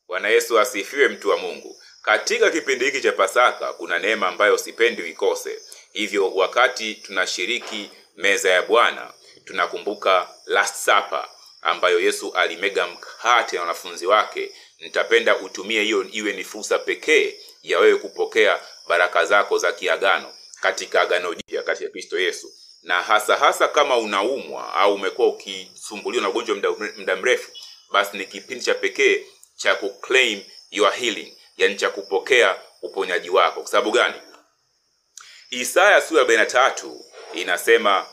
Bwana Yesu asifiwe, mtu wa Mungu. Katika kipindi hiki cha Pasaka kuna neema ambayo sipendi uikose. Hivyo wakati tunashiriki meza ya Bwana, tunakumbuka Last Supper ambayo Yesu alimega mkate na wanafunzi wake. Nitapenda utumie hiyo iwe ni fursa pekee ya wewe kupokea baraka zako za kiagano katika agano jipya katika Kristo Yesu. Na hasa kama unaumwa au umekuwa ukisumbuliwa na ugonjwa muda mrefu, basi ni kipindi cha pekee cha kuclaim your healing, yani cha kupokea uponyaji wako. Kwa sababu gani? Isaya sura 43 inasema,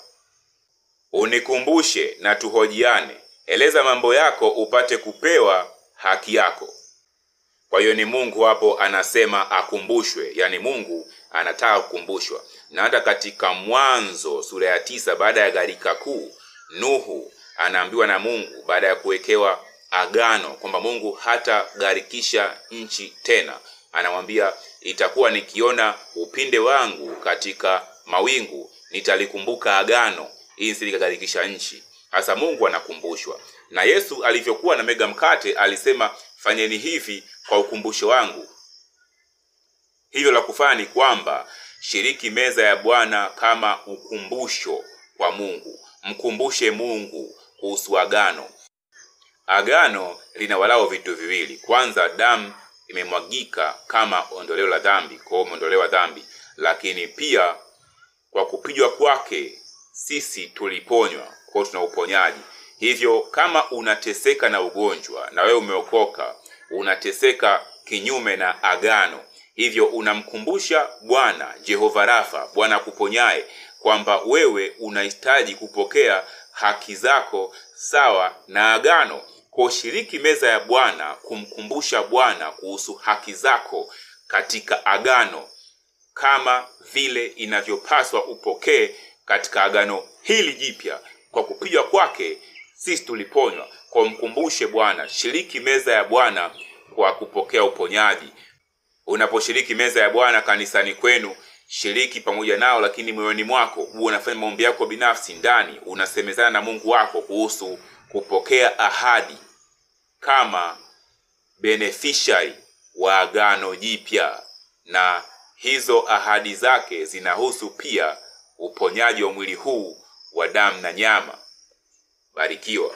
unikumbushe na tuhojiane, eleza mambo yako upate kupewa haki yako. Kwa hiyo ni Mungu hapo anasema akumbushwe, yani Mungu anataka kukumbushwa. Na hata katika Mwanzo sura ya 9 baada ya gharika kuu, Nuhu anaambiwa na Mungu baada ya kuwekewa agano kwamba Mungu hata gharikisha nchi tena, anamwambia itakuwa nikiona upinde wangu katika mawingu nitalikumbuka agano ili nisigharikisha nchi. Hasa Mungu anakumbushwa. Na Yesu alivyokuwa na mega mkate alisema, fanyeni hivi kwa ukumbusho wangu. Hivyo la kufanya ni kwamba shiriki meza ya Bwana kama ukumbusho kwa Mungu. Mkumbushe Mungu kuhusu agano. Agano lina walao vitu viwili. Kwanza, damu imemwagika kama ondoleo la dhambi, kwa umeondolewa dhambi. Lakini pia kwa kupigwa kwake sisi tuliponywa, kwa tuna uponyaji. Hivyo kama unateseka na ugonjwa na wewe umeokoka, unateseka kinyume na agano, hivyo unamkumbusha Bwana Jehova Rafa, Bwana kuponyaye, kwamba wewe unahitaji kupokea haki zako sawa na agano. Kwa shiriki meza ya Bwana kumkumbusha Bwana kuhusu haki zako katika agano, kama vile inavyopaswa upokee katika agano hili jipya. Kwa kupigwa kwake sisi tuliponywa. Kwa mkumbushe Bwana, shiriki meza ya Bwana kwa kupokea uponyaji. Unaposhiriki meza ya Bwana kanisani kwenu, shiriki pamoja nao, lakini moyoni mwako unafanya maombi yako binafsi ndani, unasemezana na Mungu wako kuhusu kupokea ahadi kama beneficiary wa agano jipya. Na hizo ahadi zake zinahusu pia uponyaji wa mwili huu wa damu na nyama. Barikiwa.